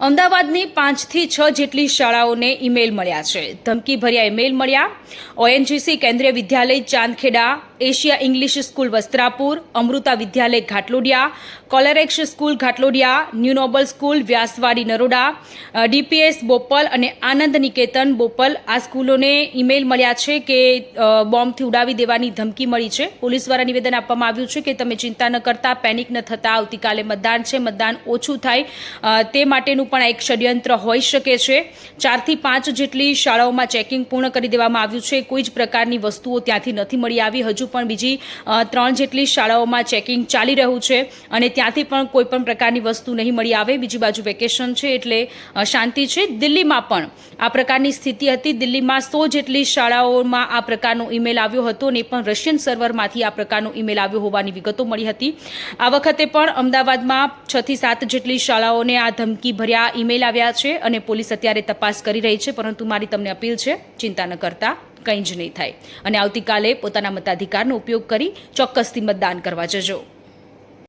અમદાવાદની 5 થી 6 જેટલી શાળાઓને ઈમેલ મળ્યા છે. ધમકીભર્યા ઈમેલ મળ્યા. ONGC Kendriya Vidyalaya Chandkheda, Asia English school Vastrapur, Amrita Vidyalaya Ghatlodia, Colorex school Ghatlodia, new noble school Vyasvadi Naroda, DPS Bopal અને આનંદ નિકેતન બોપલ, આ સ્કૂલોને ઈમેલ મળ્યા છે કે બોમ્બથી ઉડાવી દેવાની ધમકી મળી છે. પોલીસ દ્વારા નિવેદન આપવામાં આવ્યું છે કે તમે ચિંતા ન કરતા, પેનિક ન થતા, આવતીકાલે મતદાન છે, મતદાન ઓછું થાય તે માટેનું પણ એક ષડયંત્ર હોઈ શકે છે. 4 થી 5 જેટલી શાળાઓમાં ચેકિંગ પૂર્ણ કરી દેવામાં આવ્યું છે. કોઈ જ પ્રકારની વસ્તુઓ ત્યાંથી નથી મળી આવી. હજુ પણ બીજી 3 જેટલી શાળાઓમાં ચેકિંગ ચાલી રહ્યું છે અને ત્યાંથી પણ કોઈ પણ પ્રકારની વસ્તુ નહીં મળી આવે. બીજી બાજુ વેકેશન છે એટલે શાંતિ છે. દિલ્હીમાં પણ આ પ્રકારની સ્થિતિ હતી. દિલ્હીમાં 100 જેટલી શાળાઓમાં આ પ્રકારનો ઈમેલ આવ્યો હતો અને પણ રશિયન સર્વરમાંથી આ પ્રકારનો ઈમેલ આવ્યો હોવાની વિગતો મળી હતી. આ વખતે પણ અમદાવાદમાં 6 થી 7 જેટલી શાળાઓને આ ધમકી ભર્યા ઈમેલ આવ્યા છે અને પોલીસ અત્યારે તપાસ કરી રહી છે. પરંતુ મારી તમને અપીલ છે, ચિંતા ન કરતા, કંઈ જ નહીં થાય અને આવતીકાલે પોતાના મતાધિકારનો ઉપયોગ કરી ચોક્કસથી મતદાન કરવા જજો.